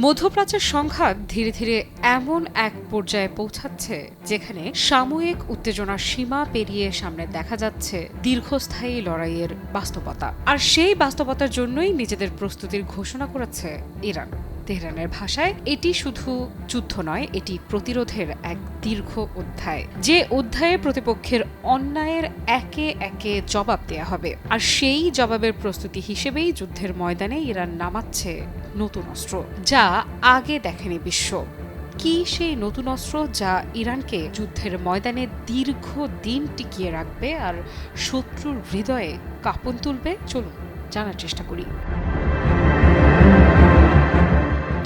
মধ্যপ্রাচ্যের সংঘাত ধীরে ধীরে এমন এক পর্যায়ে পৌঁছাচ্ছে যেখানে সাময়িক উত্তেজনার সীমা পেরিয়ে সামনে দেখা যাচ্ছে দীর্ঘস্থায়ী লড়াইয়ের বাস্তবতা। আর সেই বাস্তবতার জন্যই নিজেদের প্রস্তুতির ঘোষণা করেছে ইরান। তেহরানের ভাষায় এটি শুধু যুদ্ধ নয়, এটি প্রতিরোধের এক দীর্ঘ অধ্যায়, যে অধ্যায়ে প্রতিপক্ষের অন্যায়ের একে একে জবাব দেয়া হবে। আর সেই জবাবের প্রস্তুতি হিসেবেই যুদ্ধের ময়দানে ইরান নামাচ্ছে নতুন অস্ত্র, যা আগে দেখেনি বিশ্ব। কি সেই নতুন অস্ত্র যা ইরানকে যুদ্ধের ময়দানে দীর্ঘদিন টিকিয়ে রাখবে আর শত্রুর হৃদয়ে কাঁপন তুলবে? চলুন জানার চেষ্টা করি।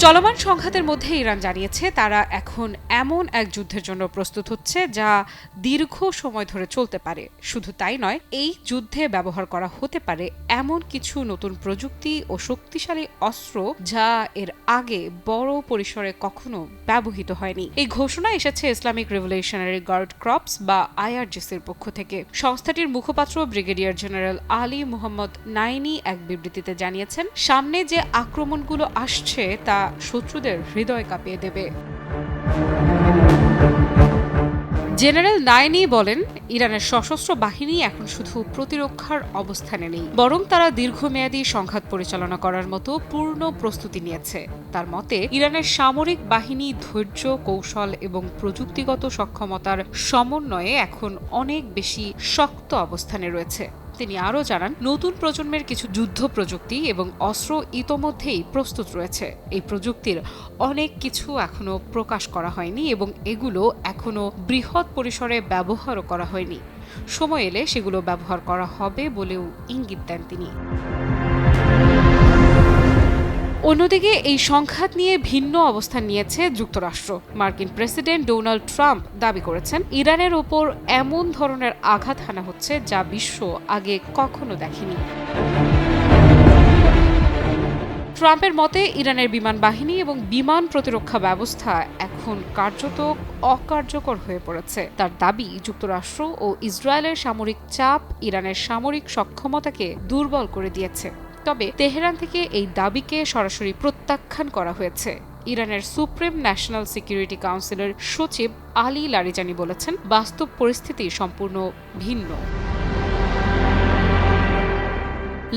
চলমান সংঘাতের মধ্যে ইরান জানিয়েছে তারা এখন এমন এক যুদ্ধের জন্য প্রস্তুত হচ্ছে যা দীর্ঘ সময় ধরে চলতে পারে। শুধু তাই নয়, এই যুদ্ধে ব্যবহার করা হতে পারে এমন কিছু নতুন প্রযুক্তি ও শক্তিশালী অস্ত্র যা এর আগে বড় পরিসরে কখনো ব্যবহৃত হয়নি। এই ঘোষণা এসেছে ইসলামিক রেভলিউশনারি গার্ড ক্রপস বা আইআরজিসির পক্ষ থেকে। সংস্থাটির মুখপাত্র ব্রিগেডিয়ার জেনারেল আলী মোহাম্মদ নাইনি এক বিবৃতিতে জানিয়েছেন, সামনে যে আক্রমণগুলো আসছে তা শত্রুদের হৃদয় কাঁপিয়ে দেবে। জেনারেল নাইনি বলেন, ইরানের সশস্ত্র বাহিনী এখন শুধু প্রতিরক্ষার অবস্থানে নেই, বরং তারা দীর্ঘমেয়াদী সংঘাত পরিচালনা করার মতো পূর্ণ প্রস্তুতি নিয়েছে। তার মতে, ইরানের সামরিক বাহিনী ধৈর্য, কৌশল এবং প্রযুক্তিগত সক্ষমতার সমন্বয়ে এখন অনেক বেশি শক্ত অবস্থানে রয়েছে। তিনি আরও জানান, নতুন প্রজন্মের কিছু যুদ্ধ প্রযুক্তি এবং অস্ত্র ইতোমধ্যেই প্রস্তুত রয়েছে। এই প্রযুক্তির অনেক কিছু এখনো প্রকাশ করা হয়নি এবং এগুলো এখনো বৃহৎ পরিসরে ব্যবহারও করা হয়নি। সময় এলে সেগুলো ব্যবহার করা হবে বলেও ইঙ্গিত দেন তিনি। অন্যদিকে এই সংঘাত নিয়ে ভিন্ন অবস্থান নিয়েছে যুক্তরাষ্ট্র। মার্কিন প্রেসিডেন্ট ডোনাল্ড ট্রাম্প দাবি করেছেন, ইরানের ওপর এমন ধরনের আঘাত হানা হচ্ছে যা বিশ্ব আগে কখনো দেখেনি। ট্রাম্পের মতে, ইরানের বিমান বাহিনী এবং বিমান প্রতিরক্ষা ব্যবস্থা এখন কার্যত অকার্যকর হয়ে পড়েছে। তার দাবি, যুক্তরাষ্ট্র ও ইসরায়েলের সামরিক চাপ ইরানের সামরিক সক্ষমতাকে দুর্বল করে দিয়েছে। তবে তেহরান থেকে এই দাবিকে সরাসরি প্রত্যাখ্যান করা হয়েছে। ইরানের সুপ্রিম ন্যাশনাল সিকিউরিটি কাউন্সিলের সচিব আলী লারিজানি বলেছেন, বাস্তব পরিস্থিতি সম্পূর্ণ ভিন্ন।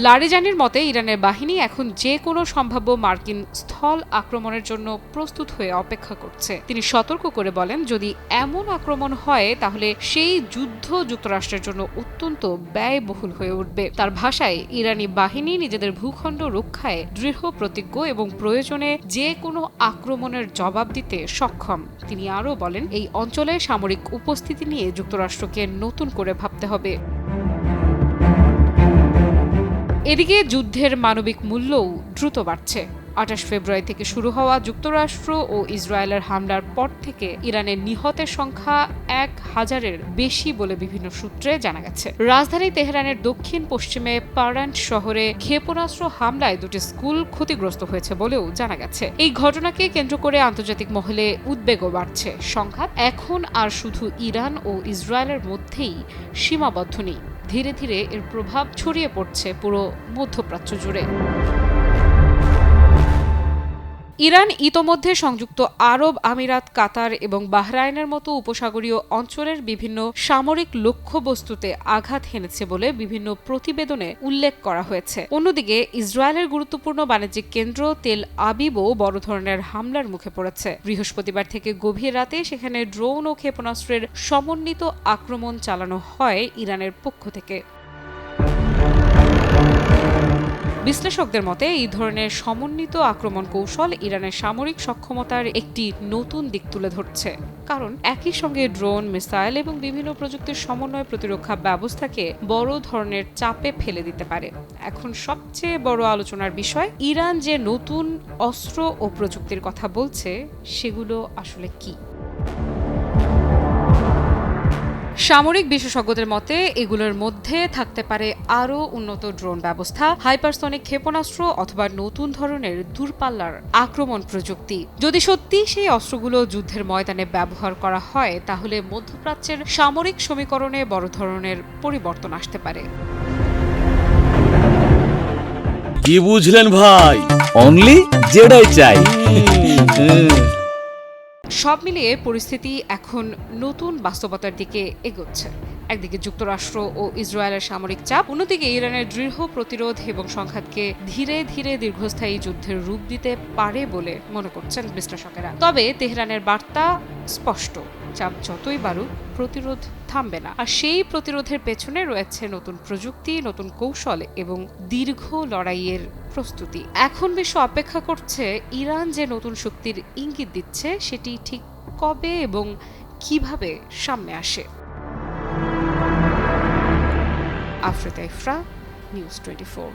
লারিজানির মতে, ইরানের বাহিনী এখন যে কোনো সম্ভাব্য মার্কিন স্থল আক্রমণের জন্য প্রস্তুত হয়ে অপেক্ষা করছে। তিনি সতর্ক করে বলেন, যদি এমন আক্রমণ হয় তাহলে সেই যুদ্ধ যুক্তরাষ্ট্রের জন্য অত্যন্ত ব্যয়বহুল হয়ে উঠবে। তার ভাষায়, ইরানি বাহিনী নিজেদের ভূখণ্ড রক্ষায় দৃঢ় প্রতিজ্ঞ এবং প্রয়োজনে যে কোনো আক্রমণের জবাব দিতে সক্ষম। তিনি আরও বলেন, এই অঞ্চলে সামরিক উপস্থিতি নিয়ে যুক্তরাষ্ট্রকে নতুন করে ভাবতে হবে। এদিকে যুদ্ধের মানবিক মূল্যও দ্রুত বাড়ছে। 28 ফেব্রুয়ারি থেকে শুরু হওয়া যুক্তরাষ্ট্র ও ইসরায়েলের হামলার পর থেকে ইরানের নিহতের সংখ্যা 1000-এর বেশি বলে বিভিন্ন সূত্রে জানা গেছে। রাজধানী তেহরানের দক্ষিণ পশ্চিমে পারান্ট শহরে ক্ষেপণাস্ত্র হামলায় 2টি স্কুল ক্ষতিগ্রস্ত হয়েছে বলেও জানা গেছে। এই ঘটনাকে কেন্দ্র করে আন্তর্জাতিক মহলে উদ্বেগও বাড়ছে। সংঘাত এখন আর শুধু ইরান ও ইসরায়েলের মধ্যেই সীমাবদ্ধ নেই, ধীরে ধীরে এর প্রভাব ছড়িয়ে পড়ছে পুরো মধ্যপ্রাচ্য জুড়ে। ইরান ইতোমধ্যে সংযুক্ত আরব আমিরাত, কাতার এবং বাহরাইনের মতো উপসাগরীয় অঞ্চলের বিভিন্ন সামরিক লক্ষ্যবস্তুতে আঘাত হেনেছে বলে বিভিন্ন প্রতিবেদনে উল্লেখ করা হয়েছে। অন্যদিকে ইসরায়েলের গুরুত্বপূর্ণ বাণিজ্যিক কেন্দ্র তেল আবিবও বড় ধরনের হামলার মুখে পড়েছে। বৃহস্পতিবার থেকে গভীর রাতে সেখানে ড্রোন ও ক্ষেপণাস্ত্রের সমন্বিত আক্রমণ চালানো হয় ইরানের পক্ষ থেকে। বিশ্লেষকদের মতে, এই ধরনের সমন্বিত আক্রমণ কৌশল ইরানের সামরিক সক্ষমতার একটি নতুন দিক তুলে ধরছে। কারণ একই সঙ্গে ড্রোন, মিসাইল এবং বিভিন্ন প্রযুক্তির সমন্বয় প্রতিরক্ষা ব্যবস্থাকে বড় ধরনের চাপে ফেলে দিতে পারে। এখন সবচেয়ে বড় আলোচনার বিষয়, ইরান যে নতুন অস্ত্র ও প্রযুক্তির কথা বলছে সেগুলো আসলে কি। সামরিক বিশেষজ্ঞদের মতে, এগুলোর মধ্যে থাকতে পারে আরও উন্নত ড্রোন ব্যবস্থা, হাইপারসনিক ক্ষেপণাস্ত্র অথবা নতুন ধরনের দূরপাল্লার আক্রমণ প্রযুক্তি। যদি সত্যি সেই অস্ত্রগুলো যুদ্ধের ময়দানে ব্যবহার করা হয়, তাহলে মধ্যপ্রাচ্যের সামরিক সমীকরণে বড় ধরনের পরিবর্তন আসতে পারে। কি বুঝলেন ভাই? অনলি যেটাই চাই। সব মিলিয়ে পরিস্থিতি এখন নতুন বাস্তবতার দিকে এগোচ্ছে। একদিকে যুক্তরাষ্ট্র ও ইসরায়েলের সামরিক চাপ, অন্যদিকে ইরানের দৃঢ় প্রতিরোধ এবং সংঘাতকে ধীরে ধীরে দীর্ঘস্থায়ী যুদ্ধের রূপ দিতে পারে বলে মনে করছেন বিশ্লেষকেরা। তবে তেহরানের বার্তা স্পষ্ট, চাপ যতই বাড়ুক প্রতিরোধ থামবে না। আর সেই প্রতিরোধের পেছনে রয়েছে নতুন প্রযুক্তি, নতুন কৌশল এবং দীর্ঘ লড়াইয়ের প্রস্তুতি। এখন বিশ্ব অপেক্ষা করছে ইরান যে নতুন শক্তির ইঙ্গিত দিচ্ছে সেটি ঠিক কবে এবং কিভাবে সামনে আসে। আফরিতা ইফরা, নিউজ 24।